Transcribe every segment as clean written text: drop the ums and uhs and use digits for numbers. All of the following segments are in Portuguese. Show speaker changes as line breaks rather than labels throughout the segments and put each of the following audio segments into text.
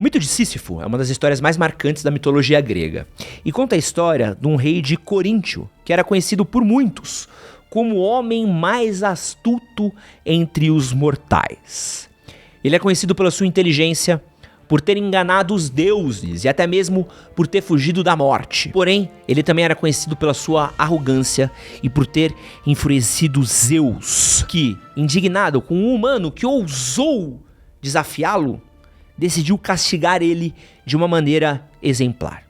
O mito de Sísifo é uma das histórias mais marcantes da mitologia grega e conta a história de um rei de Coríntio, que era conhecido por muitos como o homem mais astuto entre os mortais. Ele é conhecido pela sua inteligência, por ter enganado os deuses e até mesmo por ter fugido da morte. Porém, ele também era conhecido pela sua arrogância e por ter enfurecido Zeus, que, indignado com um humano que ousou desafiá-lo, decidiu castigar ele de uma maneira exemplar.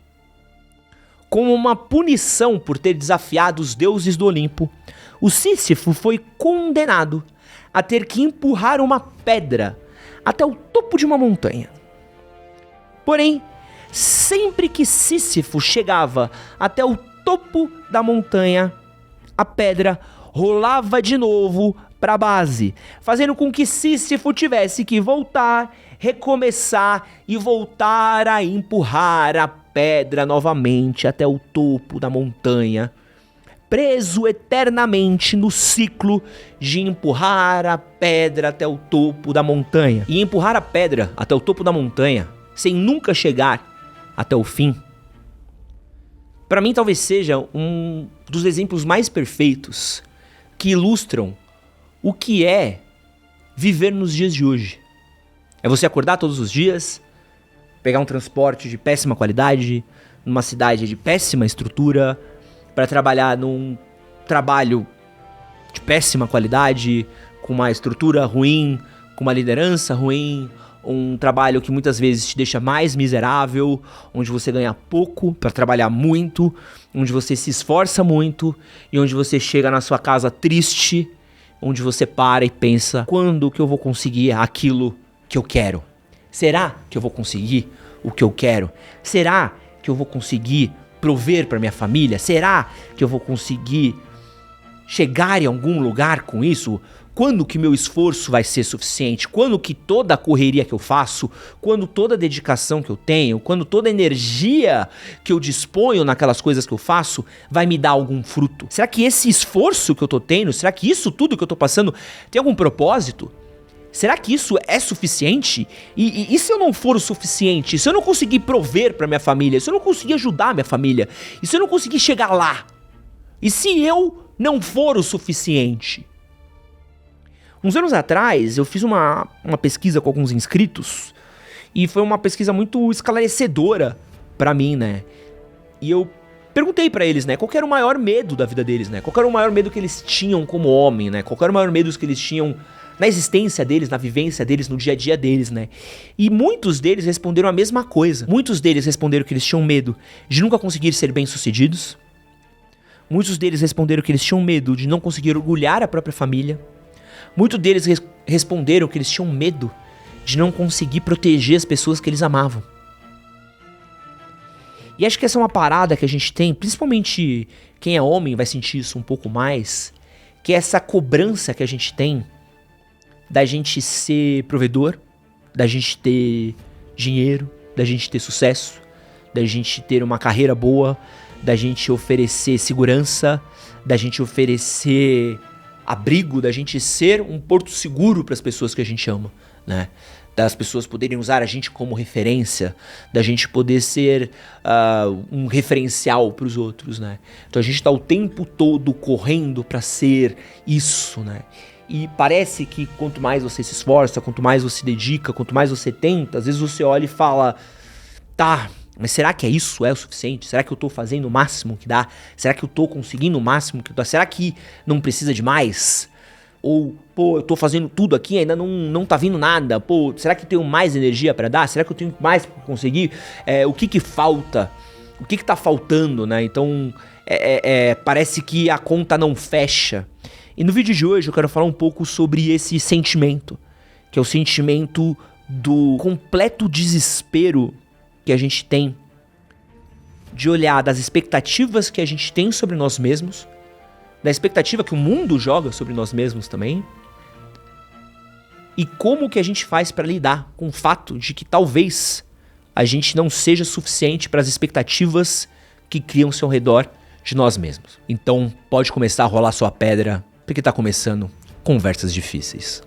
Como uma punição por ter desafiado os deuses do Olimpo, o Sísifo foi condenado a ter que empurrar uma pedra até o topo de uma montanha. Porém, sempre que Sísifo chegava até o topo da montanha, a pedra rolava de novo para a base, fazendo com que Sísifo tivesse que voltar, recomeçar e voltar a empurrar a pedra novamente até o topo da montanha, preso eternamente no ciclo de empurrar a pedra até o topo da montanha. E empurrar a pedra até o topo da montanha sem nunca chegar até o fim, para mim talvez seja um dos exemplos mais perfeitos que ilustram o que é viver nos dias de hoje. É você acordar todos os dias, pegar um transporte de péssima qualidade, numa cidade de péssima estrutura, para trabalhar num trabalho de péssima qualidade, com uma estrutura ruim, com uma liderança ruim, um trabalho que muitas vezes te deixa mais miserável, onde você ganha pouco para trabalhar muito, onde você se esforça muito e onde você chega na sua casa triste, onde você para e pensa: quando que eu vou conseguir aquilo que eu quero? Será que eu vou conseguir o que eu quero? Será que eu vou conseguir prover para minha família? Será que eu vou conseguir chegar em algum lugar com isso? Quando que meu esforço vai ser suficiente? Quando que toda a correria que eu faço, quando toda a dedicação que eu tenho, quando toda a energia que eu disponho naquelas coisas que eu faço vai me dar algum fruto? Será que esse esforço que eu tô tendo, será que isso tudo que eu tô passando tem algum propósito? Será que isso é suficiente? E se eu não for o suficiente? Se eu não conseguir prover pra minha família? Se eu não conseguir ajudar a minha família? E se eu não conseguir chegar lá? E se eu não for o suficiente? Uns anos atrás, eu fiz uma pesquisa com alguns inscritos e foi uma pesquisa muito esclarecedora pra mim, né? E eu perguntei pra eles, né, qual era o maior medo da vida deles, né? Qual era o maior medo que eles tinham como homem, né? Qual era o maior medo que eles tinham na existência deles, na vivência deles, no dia a dia deles, né? E muitos deles responderam a mesma coisa. Muitos deles responderam que eles tinham medo de nunca conseguir ser bem-sucedidos. Muitos deles responderam que eles tinham medo de não conseguir orgulhar a própria família. Muitos deles responderam que eles tinham medo de não conseguir proteger as pessoas que eles amavam. E acho que essa é uma parada que a gente tem, principalmente quem é homem vai sentir isso um pouco mais, que é essa cobrança que a gente tem da gente ser provedor, da gente ter dinheiro, da gente ter sucesso, da gente ter uma carreira boa, da gente oferecer segurança, da gente oferecer abrigo, da gente ser um porto seguro para as pessoas que a gente ama, né? Das pessoas poderem usar a gente como referência, da gente poder ser um referencial para os outros, né? Então a gente está o tempo todo correndo para ser isso, né? E parece que quanto mais você se esforça, quanto mais você se dedica, quanto mais você tenta, às vezes você olha e fala: tá, mas será que isso é o suficiente? Será que eu tô fazendo o máximo que dá? Será que eu tô conseguindo o máximo que dá? Será que não precisa de mais? Ou, pô, eu tô fazendo tudo aqui e ainda não tá vindo nada. Pô, será que eu tenho mais energia pra dar? Será que eu tenho mais pra conseguir? O que falta? O que tá faltando, né? Então, parece que a conta não fecha. E no vídeo de hoje eu quero falar um pouco sobre esse sentimento, que é o sentimento do completo desespero que a gente tem de olhar das expectativas que a gente tem sobre nós mesmos, da expectativa que o mundo joga sobre nós mesmos também, e como que a gente faz para lidar com o fato de que talvez a gente não seja suficiente para as expectativas que criam-se ao redor de nós mesmos. Então pode começar a rolar sua pedra, porque tá começando Conversas Difíceis.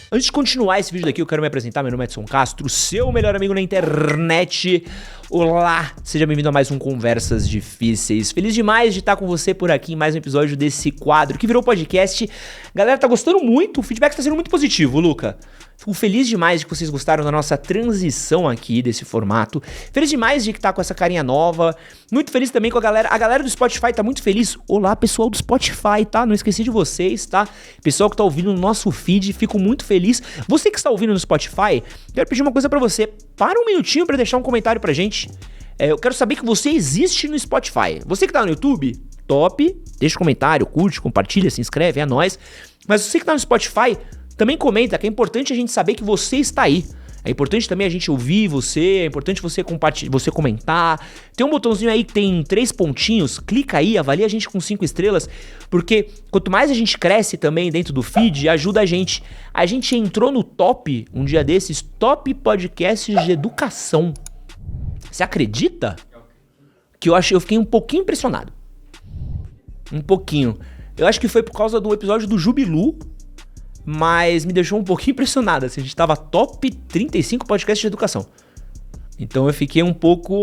Antes de continuar esse vídeo daqui, eu quero me apresentar. Meu nome é Edson Castro, seu melhor amigo na internet. Olá, seja bem-vindo a mais um Conversas Difíceis. Feliz demais de estar com você por aqui em mais um episódio desse quadro que virou podcast. Galera, tá gostando muito, o feedback tá sendo muito positivo, Luca. Fico feliz demais de que vocês gostaram da nossa transição aqui desse formato. Feliz demais de que tá com essa carinha nova. Muito feliz também com a galera. A galera do Spotify tá muito feliz. Olá, pessoal do Spotify, tá? Não esqueci de vocês, tá? Pessoal que tá ouvindo no nosso feed, fico muito feliz. Você que está ouvindo no Spotify, quero pedir uma coisa pra você. Para um minutinho pra deixar um comentário pra gente. Eu quero saber que você existe no Spotify. Você que tá no YouTube, top. Deixa um comentário, curte, compartilha, se inscreve, é nóis. Mas você que tá no Spotify, também comenta, que é importante a gente saber que você está aí. É importante também a gente ouvir você, é importante você compartilhar, você comentar. Tem um botãozinho aí que tem 3 pontinhos, clica aí, avalia a gente com 5 estrelas, porque quanto mais a gente cresce também dentro do feed, ajuda a gente. A gente entrou no top, um dia desses, top podcasts de educação. Você acredita? Que eu fiquei um pouquinho impressionado. Um pouquinho. Eu acho que foi por causa do episódio do Jubilu, mas me deixou um pouquinho impressionado, assim, a gente tava top 35 podcasts de educação. Então eu fiquei um pouco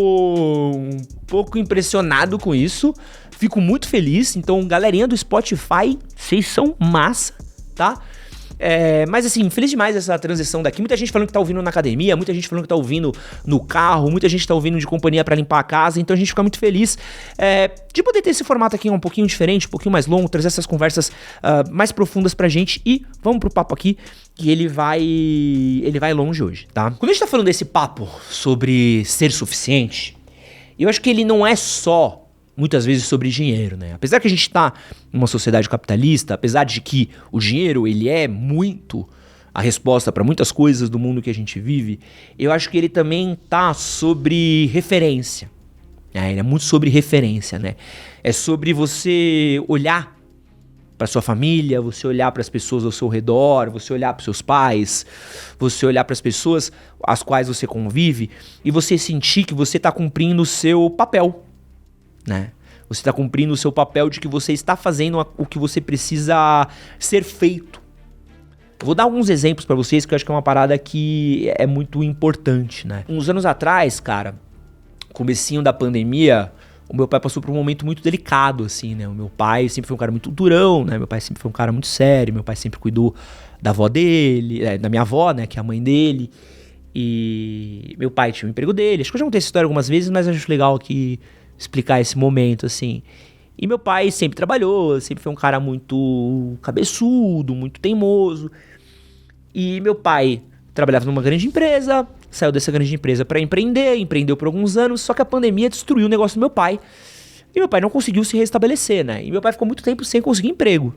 impressionado com isso, fico muito feliz. Então, galerinha do Spotify, vocês são massa, tá? Mas assim, feliz demais essa transição daqui. Muita gente falando que tá ouvindo na academia, muita gente falando que tá ouvindo no carro, muita gente tá ouvindo de companhia pra limpar a casa. Então a gente fica muito feliz de poder ter esse formato aqui um pouquinho diferente, um pouquinho mais longo, trazer essas conversas mais profundas pra gente. E vamos pro papo aqui, que ele vai longe hoje, tá? Quando a gente tá falando desse papo sobre ser suficiente, eu acho que ele não é só muitas vezes sobre dinheiro, né? Apesar que a gente tá numa sociedade capitalista, apesar de que o dinheiro, ele é muito a resposta para muitas coisas do mundo que a gente vive, eu acho que ele também tá sobre referência. Ele é muito sobre referência, né? É sobre você olhar para sua família, você olhar para as pessoas ao seu redor, você olhar para seus pais, você olhar para as pessoas às quais você convive e você sentir que você tá cumprindo o seu papel, né? Você está cumprindo o seu papel de que você está fazendo o que você precisa ser feito. Eu vou dar alguns exemplos para vocês que eu acho que é uma parada que é muito importante, né? Uns anos atrás, cara, comecinho da pandemia, o meu pai passou por um momento muito delicado, assim, né? O meu pai sempre foi um cara muito durão, né? Meu pai sempre foi um cara muito sério, meu pai sempre cuidou da avó dele, da minha avó, né? Que é a mãe dele. E meu pai tinha o emprego dele. Acho que eu já contei essa história algumas vezes, mas acho legal aqui explicar esse momento, assim. E meu pai sempre trabalhou, sempre foi um cara muito cabeçudo, muito teimoso. E meu pai trabalhava numa grande empresa, saiu dessa grande empresa pra empreender, empreendeu por alguns anos, só que a pandemia destruiu o negócio do meu pai. E meu pai não conseguiu se restabelecer, né? E meu pai ficou muito tempo sem conseguir emprego.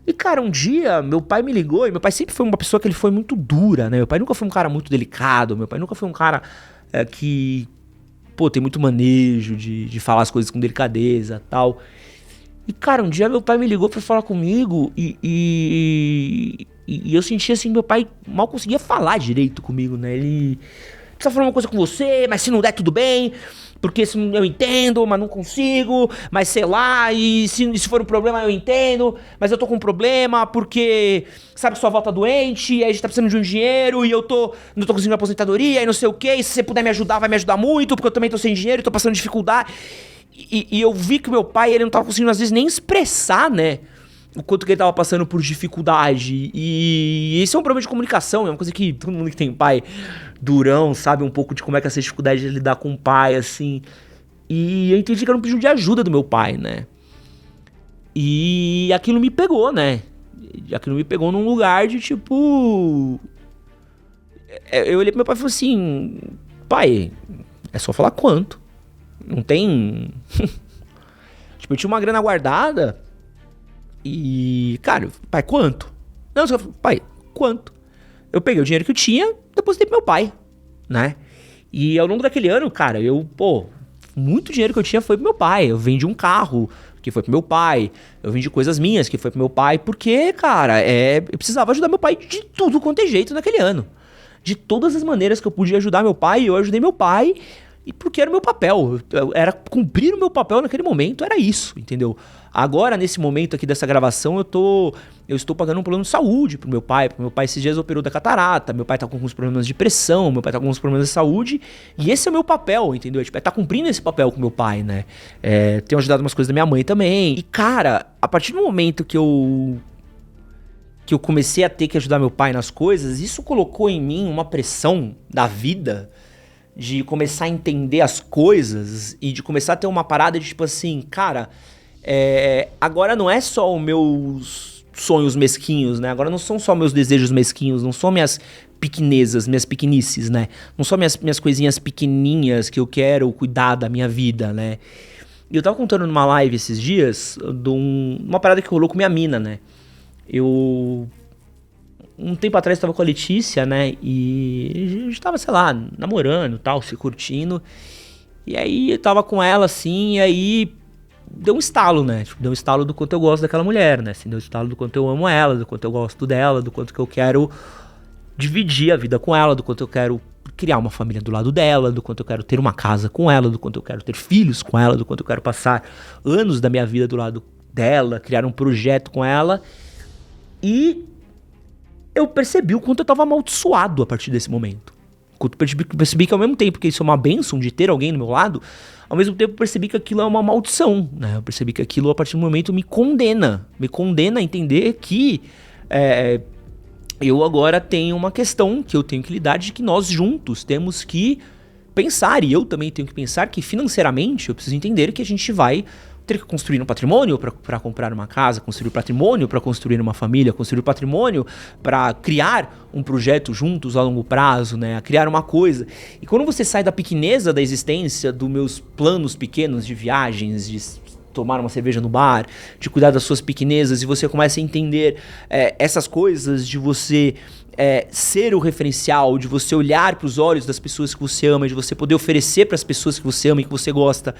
E, cara, um dia meu pai me ligou, e meu pai sempre foi uma pessoa que ele foi muito dura, né? Meu pai nunca foi um cara muito delicado, meu pai nunca foi um cara que tem muito manejo de falar as coisas com delicadeza e tal. E, cara, um dia meu pai me ligou pra falar comigo e eu senti assim, meu pai mal conseguia falar direito comigo, né? Ele precisa falar uma coisa com você, mas se não der, tudo bem, porque se eu entendo, mas não consigo, mas sei lá, e se for um problema eu entendo, mas eu tô com um problema porque, sabe, sua avó tá doente, e aí a gente tá precisando de um dinheiro, e não tô conseguindo aposentadoria, e não sei o que, e se você puder me ajudar, vai me ajudar muito, porque eu também tô sem dinheiro e tô passando dificuldade. E eu vi que o meu pai, ele não tava conseguindo às vezes nem expressar, né, o quanto que ele tava passando por dificuldade. E isso é um problema de comunicação, é uma coisa que todo mundo que tem pai durão sabe um pouco de como é que é essa dificuldade de lidar com o pai, assim. E eu entendi que era um pedido de ajuda do meu pai, né? E aquilo me pegou, né? Aquilo me pegou num lugar de tipo... Eu olhei pro meu pai e falei assim: pai, é só falar quanto. Não tem... Tipo, eu tinha uma grana guardada e... Cara, pai, quanto? Não, só pai, quanto? Eu peguei o dinheiro que eu tinha, depositei pro meu pai, né? E ao longo daquele ano, cara, muito dinheiro que eu tinha foi pro meu pai. Eu vendi um carro que foi pro meu pai. Eu vendi coisas minhas que foi pro meu pai. Porque, cara, eu precisava ajudar meu pai de tudo quanto é jeito naquele ano. De todas as maneiras que eu podia ajudar meu pai, eu ajudei meu pai. E porque era o meu papel, era cumprir o meu papel naquele momento, era isso, entendeu? Agora, nesse momento aqui dessa gravação, eu estou pagando um plano de saúde pro meu pai, porque meu pai esses dias operou da catarata, meu pai tá com alguns problemas de pressão, meu pai tá com alguns problemas de saúde, e esse é o meu papel, entendeu? Tipo, tá cumprindo esse papel com meu pai, né? Tenho ajudado umas coisas da minha mãe também. E, cara, a partir do momento que eu comecei a ter que ajudar meu pai nas coisas, isso colocou em mim uma pressão da vida de começar a entender as coisas e de começar a ter uma parada de tipo assim, cara, agora não é só os meus sonhos mesquinhos, né? Agora não são só meus desejos mesquinhos, não são minhas pequenezas, minhas pequenices, né? Não são minhas coisinhas pequenininhas que eu quero cuidar da minha vida, né? E eu tava contando numa live esses dias de uma parada que rolou com minha mina, né? Um tempo atrás eu tava com a Letícia, né? E a gente tava, sei lá, namorando e tal, se curtindo. E aí eu tava com ela assim, e aí deu um estalo, né? Tipo, deu um estalo do quanto eu gosto daquela mulher, né? Assim, deu um estalo do quanto eu amo ela, do quanto eu gosto dela, do quanto que eu quero dividir a vida com ela, do quanto eu quero criar uma família do lado dela, do quanto eu quero ter uma casa com ela, do quanto eu quero ter filhos com ela, do quanto eu quero passar anos da minha vida do lado dela, criar um projeto com ela. E eu percebi o quanto eu tava amaldiçoado a partir desse momento. Eu percebi que ao mesmo tempo que isso é uma bênção de ter alguém do meu lado, ao mesmo tempo eu percebi que aquilo é uma maldição, né? Eu percebi que aquilo a partir do momento me condena a entender que eu agora tenho uma questão que eu tenho que lidar, de que nós juntos temos que pensar, e eu também tenho que pensar que financeiramente eu preciso entender que a gente vai ter que construir um patrimônio para comprar uma casa, construir um patrimônio para construir uma família, construir um patrimônio para criar um projeto juntos a longo prazo, né? Criar uma coisa. E quando você sai da pequeneza da existência, dos meus planos pequenos de viagens, de tomar uma cerveja no bar, de cuidar das suas pequenezas, e você começa a entender essas coisas, de você ser o referencial, de você olhar para os olhos das pessoas que você ama, de você poder oferecer para as pessoas que você ama e que você gosta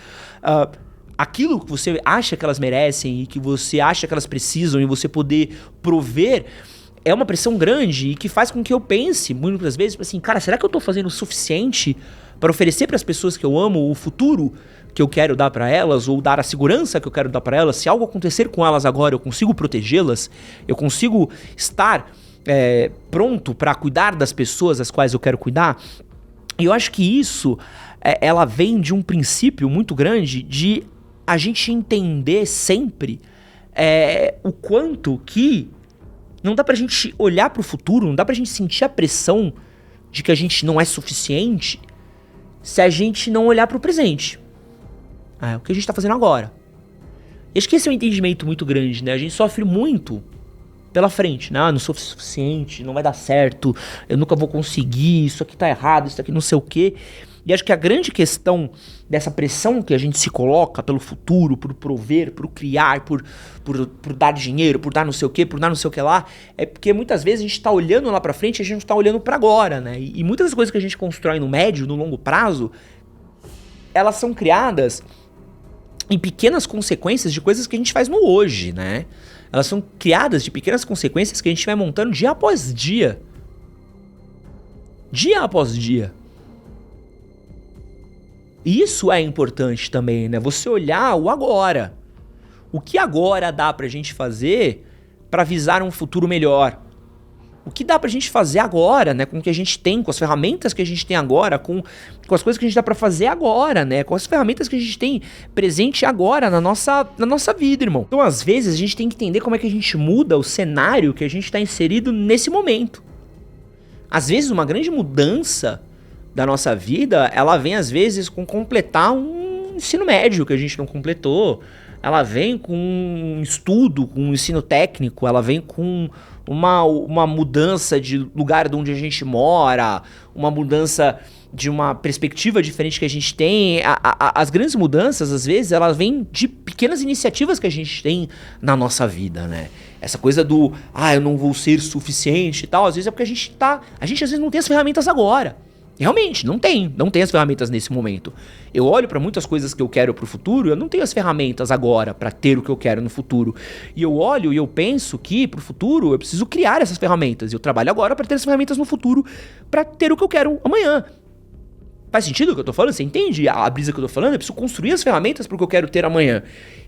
aquilo que você acha que elas merecem e que você acha que elas precisam, e você poder prover, é uma pressão grande e que faz com que eu pense muitas vezes assim, cara, será que eu tô fazendo o suficiente para oferecer para as pessoas que eu amo o futuro que eu quero dar para elas, ou dar a segurança que eu quero dar para elas? Se algo acontecer com elas agora, eu consigo protegê-las? Eu consigo estar pronto para cuidar das pessoas às quais eu quero cuidar? E eu acho que isso ela vem de um princípio muito grande de a gente entender sempre o quanto que não dá pra gente olhar pro futuro, não dá pra gente sentir a pressão de que a gente não é suficiente se a gente não olhar pro presente. O que a gente tá fazendo agora. E acho que esse é um entendimento muito grande, né? A gente sofre muito pela frente, né? Não sou suficiente, não vai dar certo, eu nunca vou conseguir, isso aqui tá errado, isso aqui não sei o quê. E acho que a grande questão dessa pressão que a gente se coloca pelo futuro, por prover, por criar, por dar dinheiro, por dar não sei o que, por dar não sei o que lá, é porque muitas vezes a gente tá olhando lá pra frente e a gente não tá olhando pra agora, né? E muitas das coisas que a gente constrói no médio, no longo prazo, elas são criadas em pequenas consequências de coisas que a gente faz no hoje, né? Elas são criadas de pequenas consequências que a gente vai montando dia após dia. Dia após dia. Isso é importante também, né? Você olhar o agora. O que agora dá pra gente fazer pra visar um futuro melhor? O que dá pra gente fazer agora, né? Com o que a gente tem, com as ferramentas que a gente tem agora, com as coisas que a gente dá pra fazer agora, né? Com as ferramentas que a gente tem presente agora na nossa vida, irmão. Então, às vezes, a gente tem que entender como é que a gente muda o cenário que a gente tá inserido nesse momento. Às vezes, uma grande mudança da nossa vida, ela vem às vezes com completar um ensino médio que a gente não completou, ela vem com um estudo, com um ensino técnico, ela vem com uma mudança de lugar de onde a gente mora, uma mudança de uma perspectiva diferente que a gente tem. As grandes mudanças, às vezes, elas vêm de pequenas iniciativas que a gente tem na nossa vida, né? Essa coisa do, eu não vou ser suficiente e tal, às vezes é porque a gente às vezes não tem as ferramentas agora. Realmente, não tem as ferramentas nesse momento. Eu olho pra muitas coisas que eu quero pro futuro, eu não tenho as ferramentas agora pra ter o que eu quero no futuro. E eu olho e eu penso que pro futuro eu preciso criar essas ferramentas. E eu trabalho agora pra ter as ferramentas no futuro pra ter o que eu quero amanhã. Faz sentido o que eu tô falando? Você entende a brisa que eu tô falando? Eu preciso construir as ferramentas pro que eu quero ter amanhã.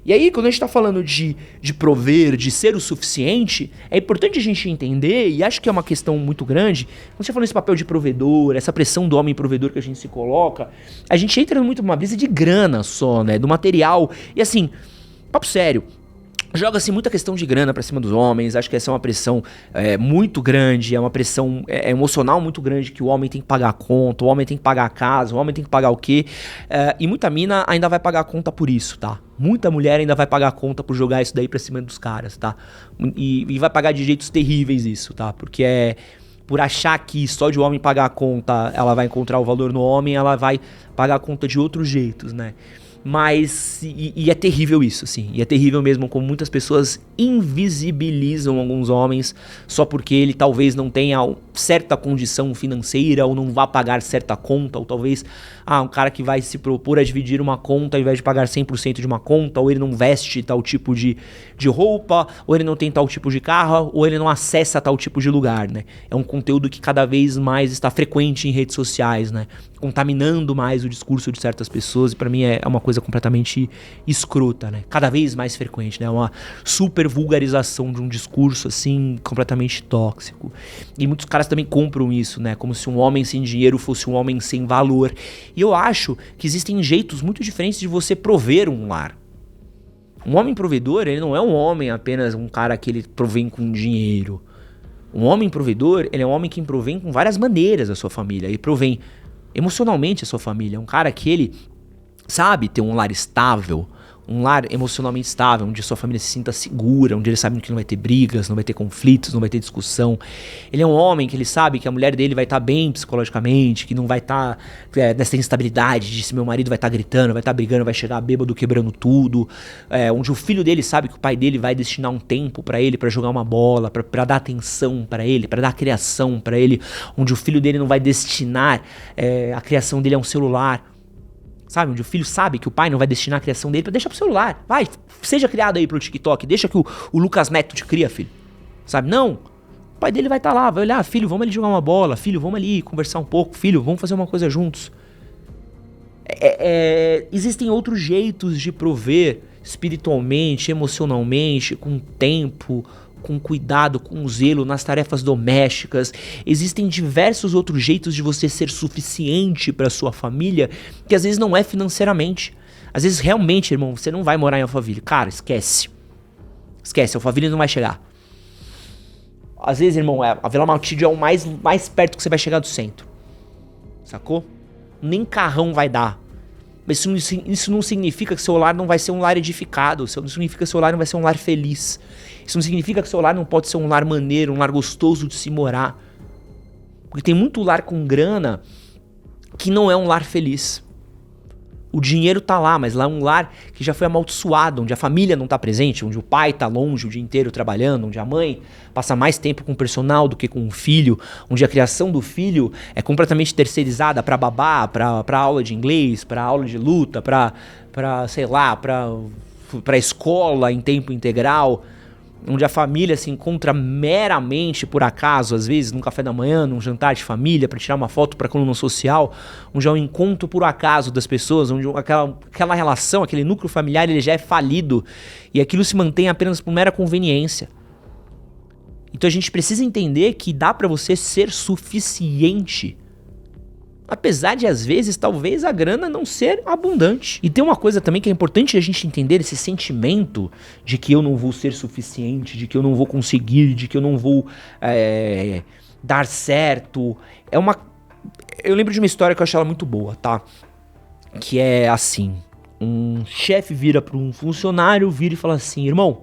E aí, quando a gente tá falando de prover, de ser o suficiente, é importante a gente entender, e acho que é uma questão muito grande, quando você fala nesse papel de provedor, essa pressão do homem provedor que a gente se coloca, a gente entra muito numa brisa de grana só, né? Do material. E assim, papo sério. Joga-se muita questão de grana pra cima dos homens, acho que essa é uma pressão muito grande, é uma pressão emocional muito grande, que o homem tem que pagar a conta, o homem tem que pagar a casa, o homem tem que pagar o quê? E muita mina ainda vai pagar a conta por isso, tá? Muita mulher ainda vai pagar a conta por jogar isso daí pra cima dos caras, tá? E vai pagar de jeitos terríveis isso, tá? Porque por achar que só de o homem pagar a conta ela vai encontrar o valor no homem, ela vai pagar a conta de outros jeitos, né? Mas, e é terrível isso, assim, e é terrível mesmo como muitas pessoas invisibilizam alguns homens só porque ele talvez não tenha certa condição financeira ou não vá pagar certa conta, ou talvez, um cara que vai se propor a dividir uma conta ao invés de pagar 100% de uma conta, ou ele não veste tal tipo de roupa, ou ele não tem tal tipo de carro, ou ele não acessa tal tipo de lugar, né? É um conteúdo que cada vez mais está frequente em redes sociais, né? Contaminando mais o discurso de certas pessoas, e pra mim é uma coisa completamente escrota, né? Cada vez mais frequente, né? Uma super vulgarização de um discurso, assim, completamente tóxico. E muitos caras também compram isso, né? Como se um homem sem dinheiro fosse um homem sem valor. E eu acho que existem jeitos muito diferentes de você prover um lar. Um homem provedor, ele não é um homem apenas um cara que ele provém com dinheiro. Um homem provedor, ele é um homem que provém com várias maneiras a sua família. Ele provém emocionalmente a sua família. É um cara que ele sabe ter um lar estável, um lar emocionalmente estável, onde a sua família se sinta segura, onde ele sabe que não vai ter brigas, não vai ter conflitos, não vai ter discussão. Ele é um homem que ele sabe que a mulher dele vai estar bem psicologicamente, que não vai estar nessa instabilidade de se meu marido vai estar gritando, vai estar brigando, vai chegar bêbado quebrando tudo. Onde o filho dele sabe que o pai dele vai destinar um tempo pra ele, pra jogar uma bola, pra dar atenção pra ele, pra dar criação pra ele. Onde o filho dele não vai destinar a criação dele a um celular. Sabe, onde o filho sabe que o pai não vai destinar a criação dele pra deixar pro celular. Vai, seja criado aí pro TikTok, deixa que o Lucas Neto te cria, filho. Sabe, não. O pai dele vai estar lá, vai olhar, filho, vamos ali jogar uma bola, filho, vamos ali conversar um pouco, filho, vamos fazer uma coisa juntos. Existem outros jeitos de prover espiritualmente, emocionalmente, com tempo, com cuidado, com zelo nas tarefas domésticas. Existem diversos outros jeitos de você ser suficiente para sua família, que às vezes não é financeiramente. Às vezes realmente, irmão, você não vai morar em Alphaville. Cara, esquece. Esquece, Alphaville não vai chegar. Às vezes, irmão, a Vila Matilde é o mais perto que você vai chegar do centro. Sacou? Nem carrão vai dar. Mas isso não significa que seu lar não vai ser um lar edificado. Isso não significa que seu lar não vai ser um lar feliz. Isso não significa que seu lar não pode ser um lar maneiro, um lar gostoso de se morar. Porque tem muito lar com grana que não é um lar feliz. O dinheiro tá lá, mas lá é um lar que já foi amaldiçoado, onde a família não tá presente, onde o pai tá longe o dia inteiro trabalhando, onde a mãe passa mais tempo com o personal do que com o filho, onde a criação do filho é completamente terceirizada pra babá, pra aula de inglês, pra aula de luta, pra sei lá, pra escola em tempo integral, onde a família se encontra meramente por acaso, às vezes num café da manhã, num jantar de família, para tirar uma foto para coluna social, onde é um encontro por acaso das pessoas, onde aquela relação, aquele núcleo familiar, ele já é falido e aquilo se mantém apenas por mera conveniência. Então a gente precisa entender que dá para você ser suficiente, apesar de, às vezes, talvez a grana não ser abundante. E tem uma coisa também que é importante a gente entender, esse sentimento de que eu não vou ser suficiente, de que eu não vou conseguir, de que eu não vou dar certo. Eu lembro de uma história que eu achei ela muito boa, tá? Que é assim, um chefe vira para um funcionário, vira e fala assim: irmão,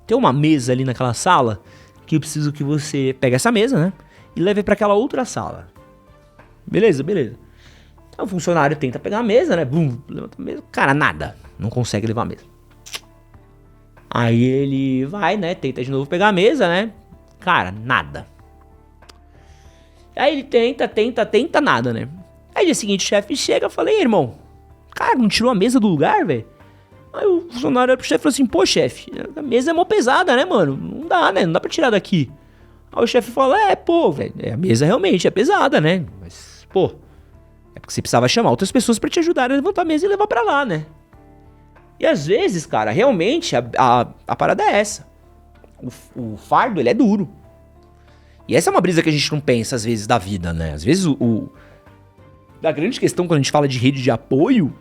tem uma mesa ali naquela sala que eu preciso que você pegue essa mesa, né? E leve para aquela outra sala. Beleza. Aí o funcionário tenta pegar a mesa, né? Bum, levanta a mesa. Cara, nada. Não consegue levar a mesa. Aí ele vai, né? Tenta de novo pegar a mesa, né? Cara, nada. Aí ele tenta, nada, né? Aí dia seguinte o chefe chega e fala: ei, irmão, cara, não tirou a mesa do lugar, velho? Aí o funcionário olha pro chefe e falou assim: pô, chefe, a mesa é mó pesada, né, mano? Não dá, né? Não dá pra tirar daqui. Aí o chefe fala: pô, velho, a mesa realmente é pesada, né? Mas, pô, É porque você precisava chamar outras pessoas pra te ajudar a levantar a mesa e levar pra lá, né? E às vezes, cara, realmente a parada é essa. O fardo, ele é duro. E essa é uma brisa que a gente não pensa, às vezes, da vida, né? Às vezes, a grande questão quando a gente fala de rede de apoio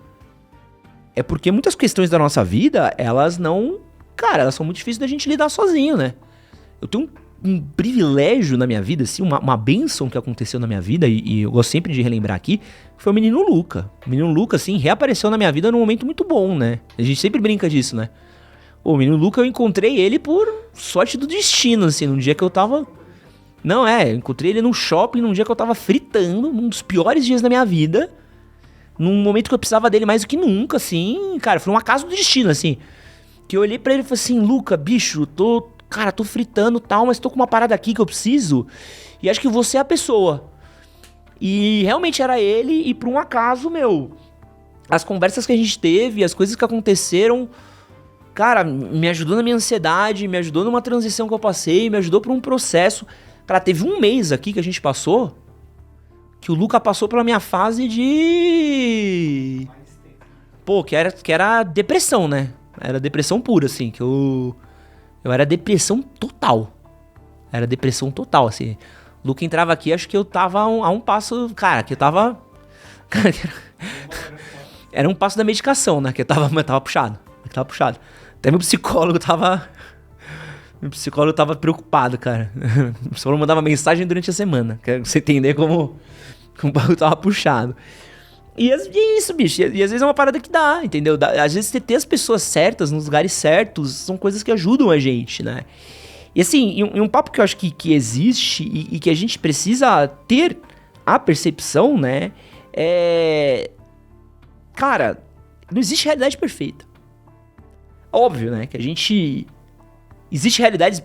é porque muitas questões da nossa vida, elas não... Cara, elas são muito difíceis da gente lidar sozinho, né? Eu tenho um privilégio na minha vida, assim, uma bênção que aconteceu na minha vida, e eu gosto sempre de relembrar aqui, foi o menino Luca. O menino Luca, assim, reapareceu na minha vida num momento muito bom, né? A gente sempre brinca disso, né? O menino Luca, eu encontrei ele por sorte do destino, assim, num dia que eu tava... Não, eu encontrei ele num shopping, num dia que eu tava fritando, num dos piores dias da minha vida, num momento que eu precisava dele mais do que nunca, assim, cara, foi um acaso do destino, assim, que eu olhei pra ele e falei assim, Luca, bicho, tô fritando e tal, mas tô com uma parada aqui que eu preciso, e acho que você é a pessoa. E realmente era ele, e por um acaso, as conversas que a gente teve, as coisas que aconteceram, cara, me ajudou na minha ansiedade, me ajudou numa transição que eu passei, me ajudou por um processo. Cara, teve um mês aqui que a gente passou, que o Luca passou pela minha fase de... Pô, que era depressão, né? Era depressão pura, assim, que eu era depressão total. Era depressão total, assim. O Luca entrava aqui, acho que eu tava a um passo... Cara, que eu tava... Cara, era um passo da medicação, né? Que eu tava puxado. Até meu psicólogo tava preocupado, cara. O psicólogo mandava mensagem durante a semana. Pra você entender como o bagulho tava puxado. E é isso, bicho. E às vezes é uma parada que dá, entendeu? Às vezes você ter as pessoas certas, nos lugares certos, são coisas que ajudam a gente, né? E assim, um papo que eu acho que existe e que a gente precisa ter a percepção, né? Cara, não existe realidade perfeita. Óbvio, né? Que a gente... Existem realidades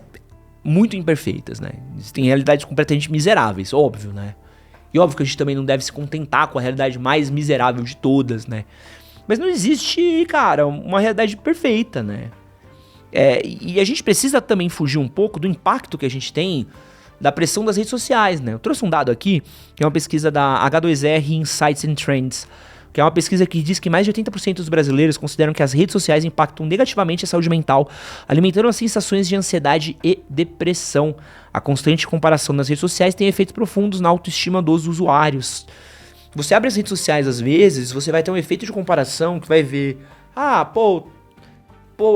muito imperfeitas, né? Existem realidades completamente miseráveis, óbvio, né? E óbvio que a gente também não deve se contentar com a realidade mais miserável de todas, né? Mas não existe, cara, uma realidade perfeita, né? E a gente precisa também fugir um pouco do impacto que a gente tem da pressão das redes sociais, né? Eu trouxe um dado aqui, que é uma pesquisa da H2R Insights and Trends, que é uma pesquisa que diz que mais de 80% dos brasileiros consideram que as redes sociais impactam negativamente a saúde mental, alimentando as sensações de ansiedade e depressão. A constante comparação nas redes sociais tem efeitos profundos na autoestima dos usuários. Você abre as redes sociais às vezes, você vai ter um efeito de comparação que vai ver,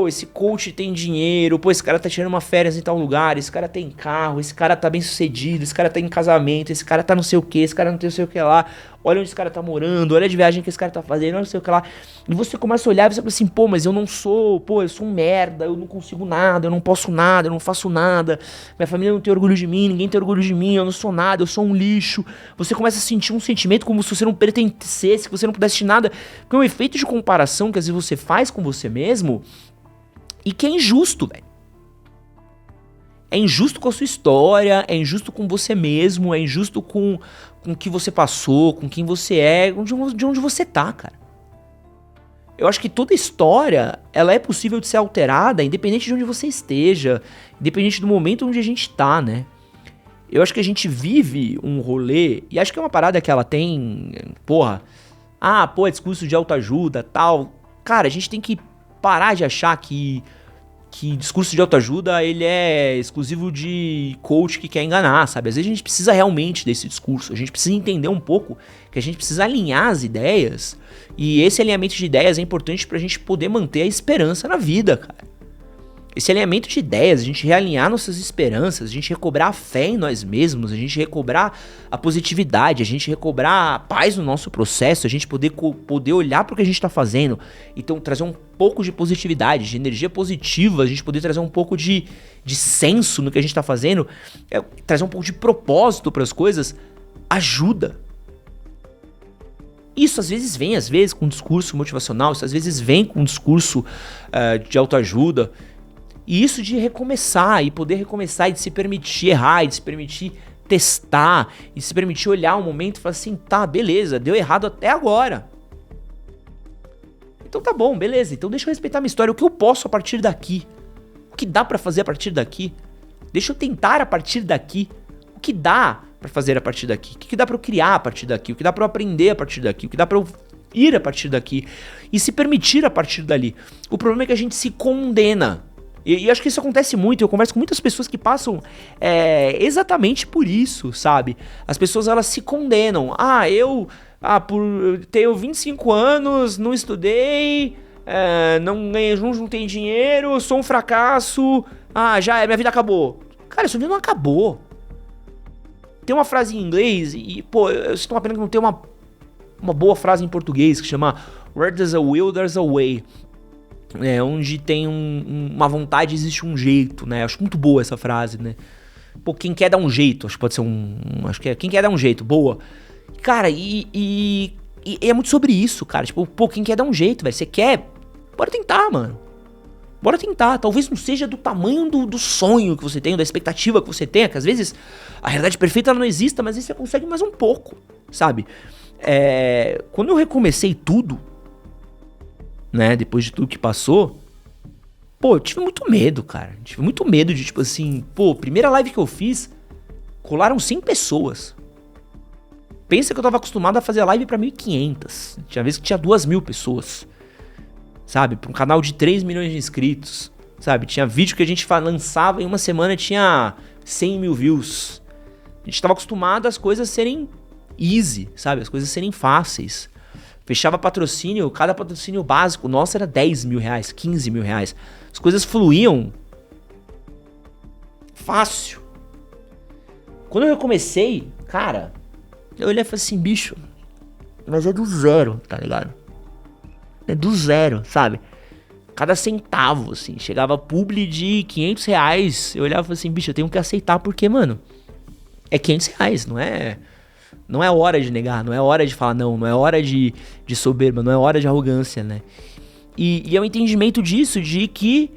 esse coach tem dinheiro, esse cara tá tirando uma férias em tal lugar, esse cara tem carro, esse cara tá bem sucedido, esse cara tá em casamento, esse cara tá não sei o que, esse cara não tem não sei o que lá, olha onde esse cara tá morando, olha a viagem que esse cara tá fazendo, olha não sei o que lá. E você começa a olhar e você fala assim, mas eu não sou, eu sou um merda, eu não consigo nada, eu não posso nada, eu não faço nada, minha família não tem orgulho de mim, ninguém tem orgulho de mim, eu não sou nada, eu sou um lixo. Você começa a sentir um sentimento como se você não pertencesse, que você não pudesse de nada, porque é um efeito de comparação que às vezes você faz com você mesmo, e que é injusto, velho. É injusto com a sua história, é injusto com você mesmo, é injusto com o que você passou, com quem você é, de onde você tá, cara. Eu acho que toda história, ela é possível de ser alterada, independente de onde você esteja, independente do momento onde a gente tá, né? Eu acho que a gente vive um rolê, e acho que é uma parada que ela tem, é discurso de autoajuda, tal. Cara, a gente tem que parar de achar que discurso de autoajuda ele é exclusivo de coach que quer enganar, sabe? Às vezes a gente precisa realmente desse discurso, a gente precisa entender um pouco que a gente precisa alinhar as ideias, e esse alinhamento de ideias é importante pra gente poder manter a esperança na vida, cara. Esse alinhamento de ideias, a gente realinhar nossas esperanças, a gente recobrar a fé em nós mesmos, a gente recobrar a positividade, a gente recobrar a paz no nosso processo, a gente poder olhar para o que a gente está fazendo, então trazer um pouco de positividade, de energia positiva, a gente poder trazer um pouco de senso no que a gente está fazendo, trazer um pouco de propósito para as coisas, ajuda. Isso às vezes vem, com um discurso motivacional, isso às vezes vem com um discurso de autoajuda. E isso de recomeçar, e poder recomeçar, e de se permitir errar, e de se permitir testar, e de se permitir olhar um momento e falar assim, tá, beleza, deu errado até agora. Então tá bom, beleza, então deixa eu respeitar a minha história, o que eu posso a partir daqui? O que dá pra fazer a partir daqui? Deixa eu tentar a partir daqui. O que dá pra fazer a partir daqui? O que dá pra eu criar a partir daqui? O que dá pra eu aprender a partir daqui? O que dá pra eu ir a partir daqui? E se permitir a partir dali. O problema é que a gente se condena. E acho que isso acontece muito. Eu converso com muitas pessoas que passam exatamente por isso, sabe? As pessoas, elas se condenam. Eu tenho 25 anos, não estudei, não ganhei, não tenho dinheiro, sou um fracasso, minha vida acabou. Cara, sua vida não acabou. Tem uma frase em inglês eu sinto uma pena que não tem uma boa frase em português que chama Where there's a will, there's a way. Onde tem uma vontade, existe um jeito, né? Acho muito boa essa frase, né? Quem quer dar um jeito, acho que pode ser acho que quem quer dar um jeito, boa. Cara, e é muito sobre isso, cara. Quem quer dar um jeito, velho? Você quer? Bora tentar, mano. Bora tentar. Talvez não seja do tamanho do sonho que você tem, da expectativa que você tem, que às vezes a realidade perfeita ela não exista, mas aí você consegue mais um pouco, sabe? Quando eu recomecei tudo, né, depois de tudo que passou, eu tive muito medo, cara. Tive muito medo de, primeira live que eu fiz, colaram 100 pessoas. Pensa que eu tava acostumado a fazer live pra 1.500. Tinha vez que tinha 2.000 pessoas. Sabe? Pra um canal de 3 milhões de inscritos. Sabe? Tinha vídeo que a gente lançava em uma semana tinha 100 mil views. A gente tava acostumado às coisas serem easy, sabe? As coisas serem fáceis. Fechava patrocínio, cada patrocínio básico nosso era 10 mil reais, 15 mil reais. As coisas fluíam fácil. Quando eu comecei, cara, eu olhei e falei assim, bicho, mas é do zero, tá ligado? É do zero, sabe? Cada centavo, assim, chegava publi de 500 reais, eu olhava e falei assim, bicho, eu tenho que aceitar porque, mano, é 500 reais, não é hora de negar, não é hora de falar não é hora de soberba, não é hora de arrogância, né? E é um entendimento disso, de que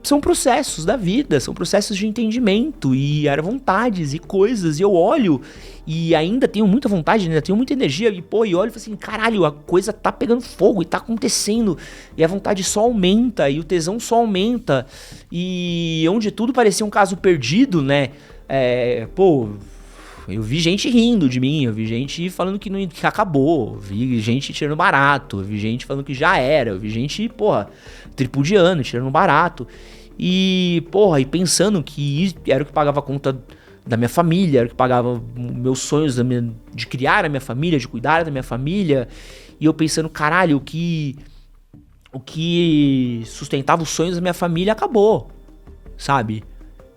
são processos da vida, são processos de entendimento e eram vontades e coisas, e eu olho e ainda tenho muita vontade, ainda tenho muita energia, e olho e falo assim, caralho, a coisa tá pegando fogo e tá acontecendo, e a vontade só aumenta, e o tesão só aumenta, e onde tudo parecia um caso perdido, né, eu vi gente rindo de mim, eu vi gente falando que acabou, eu vi gente tirando barato, eu vi gente falando que já era, eu vi gente, tripudiando, tirando barato. E pensando que era o que pagava a conta da minha família, era o que pagava meus sonhos de criar a minha família, de cuidar da minha família. E eu pensando, caralho, o que sustentava os sonhos da minha família acabou, sabe?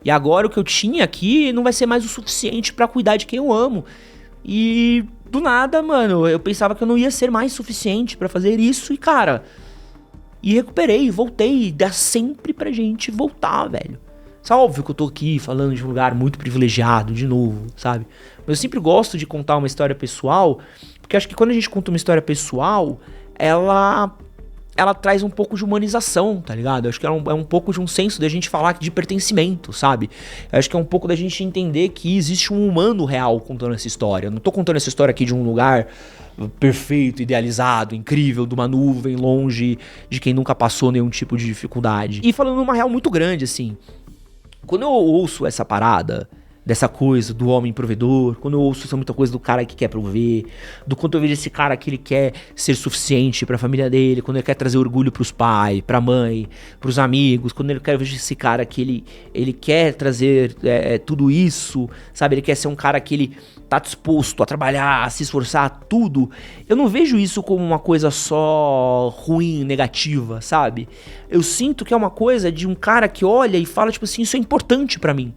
E agora o que eu tinha aqui não vai ser mais o suficiente pra cuidar de quem eu amo. E do nada, mano, eu pensava que eu não ia ser mais suficiente pra fazer isso. E cara, recuperei, voltei. E dá sempre pra gente voltar, velho. É óbvio que eu tô aqui falando de um lugar muito privilegiado, de novo, sabe? Mas eu sempre gosto de contar uma história pessoal, porque acho que quando a gente conta uma história pessoal, ela traz um pouco de humanização, tá ligado? Eu acho que é um pouco de um senso da gente falar de pertencimento, sabe? Eu acho que é um pouco da gente entender que existe um humano real contando essa história. Eu não tô contando essa história aqui de um lugar perfeito, idealizado, incrível, de uma nuvem, longe de quem nunca passou nenhum tipo de dificuldade. E falando uma real muito grande, assim, quando eu ouço essa parada dessa coisa do homem provedor, quando eu ouço essa muita coisa do cara que quer prover, do quanto eu vejo esse cara que ele quer ser suficiente pra família dele, quando ele quer trazer orgulho pros pais, pra mãe, pros amigos, quando eu vejo esse cara que ele quer trazer tudo isso, sabe, ele quer ser um cara que ele tá disposto a trabalhar, a se esforçar, tudo, eu não vejo isso como uma coisa só ruim, negativa, sabe? Eu sinto que é uma coisa de um cara que olha e fala, tipo assim, isso é importante pra mim.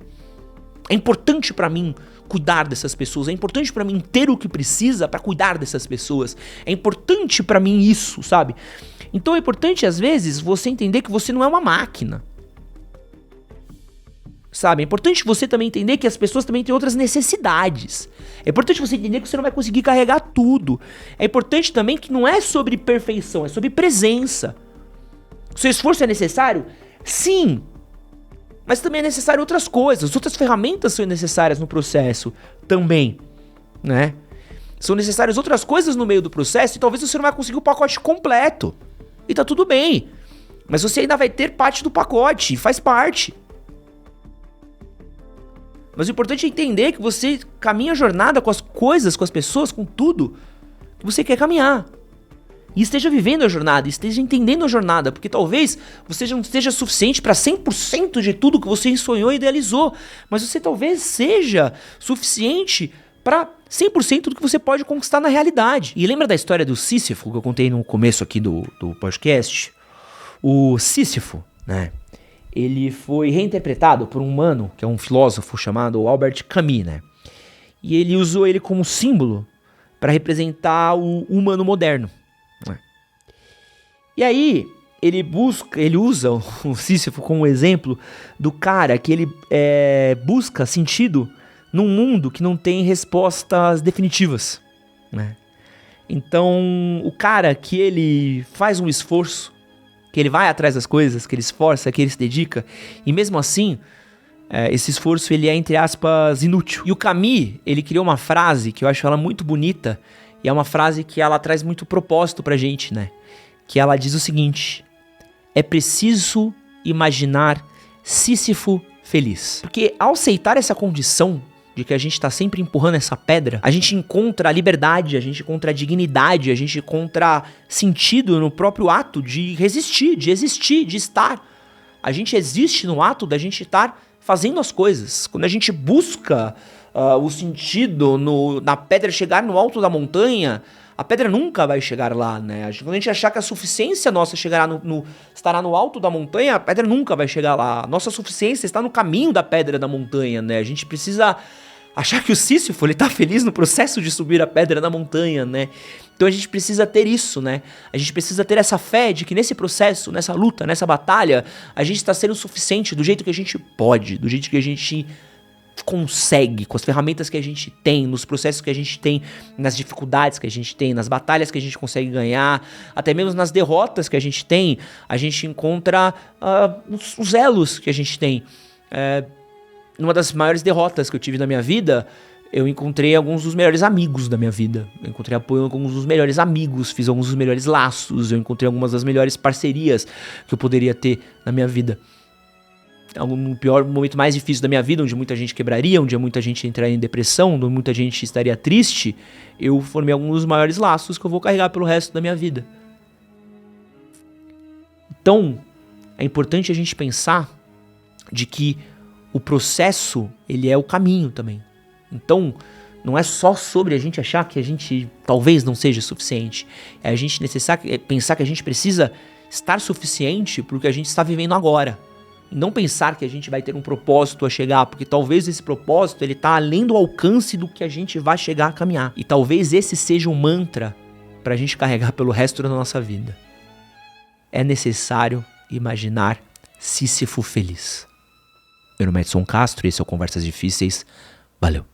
É importante pra mim cuidar dessas pessoas, é importante pra mim ter o que precisa pra cuidar dessas pessoas, é importante pra mim isso, sabe? Então é importante às vezes você entender que você não é uma máquina, sabe? É importante você também entender que as pessoas também têm outras necessidades, é importante você entender que você não vai conseguir carregar tudo, é importante também que não é sobre perfeição, é sobre presença. O seu esforço é necessário? Sim. Mas também é necessário outras coisas, outras ferramentas são necessárias no processo também, né? São necessárias outras coisas no meio do processo e talvez você não vai conseguir o pacote completo. E tá tudo bem. Mas você ainda vai ter parte do pacote, faz parte. Mas o importante é entender que você caminha a jornada com as coisas, com as pessoas, com tudo que você quer caminhar. E esteja vivendo a jornada, esteja entendendo a jornada, porque talvez você já não esteja suficiente para 100% de tudo que você sonhou e idealizou, mas você talvez seja suficiente para 100% do que você pode conquistar na realidade. E lembra da história do Sísifo, que eu contei no começo aqui do podcast? O Sísifo, né? Ele foi reinterpretado por um humano, que é um filósofo chamado Albert Camus, né? E ele usou ele como símbolo para representar o humano moderno. E aí, ele usa o Sísifo como exemplo do cara que ele busca sentido num mundo que não tem respostas definitivas, né? Então, o cara que ele faz um esforço, que ele vai atrás das coisas, que ele esforça, que ele se dedica, e mesmo assim, esse esforço ele é, entre aspas, inútil. E o Camus, ele criou uma frase que eu acho ela muito bonita, e é uma frase que ela traz muito propósito pra gente, né? Que ela diz o seguinte: é preciso imaginar Sísifo feliz. Porque ao aceitar essa condição de que a gente está sempre empurrando essa pedra, a gente encontra a liberdade, a gente encontra a dignidade, a gente encontra sentido no próprio ato de resistir, de existir, de estar. A gente existe no ato da gente estar fazendo as coisas. Quando a gente busca o sentido na pedra chegar no alto da montanha, a pedra nunca vai chegar lá, né? Quando a gente achar que a suficiência nossa estará no alto da montanha, a pedra nunca vai chegar lá. A nossa suficiência está no caminho da pedra da montanha, né? A gente precisa achar que o Sísifo, ele tá feliz no processo de subir a pedra da montanha, né? Então a gente precisa ter isso, né? A gente precisa ter essa fé de que nesse processo, nessa luta, nessa batalha, a gente está sendo suficiente do jeito que a gente pode, do jeito que a gente consegue, com as ferramentas que a gente tem, nos processos que a gente tem, nas dificuldades que a gente tem, nas batalhas que a gente consegue ganhar, até mesmo nas derrotas que a gente tem, a gente encontra os elos que a gente tem. Numa das maiores derrotas que eu tive na minha vida, eu encontrei alguns dos melhores amigos da minha vida. Eu encontrei apoio em alguns dos melhores amigos, fiz alguns dos melhores laços, eu encontrei algumas das melhores parcerias que eu poderia ter na minha vida. No pior momento mais difícil da minha vida, onde muita gente quebraria, onde muita gente entraria em depressão, onde muita gente estaria triste, eu formei alguns dos maiores laços que eu vou carregar pelo resto da minha vida. Então, é importante a gente pensar de que o processo, ele é o caminho também. Então, não é só sobre a gente achar que a gente talvez não seja suficiente. É a gente pensar que a gente precisa estar suficiente para o que a gente está vivendo agora. E não pensar que a gente vai ter um propósito a chegar, porque talvez esse propósito ele tá além do alcance do que a gente vai chegar a caminhar. E talvez esse seja um mantra para a gente carregar pelo resto da nossa vida. É necessário imaginar Sísifo feliz. Meu nome é Edson Castro e esse é o Conversas Difíceis. Valeu.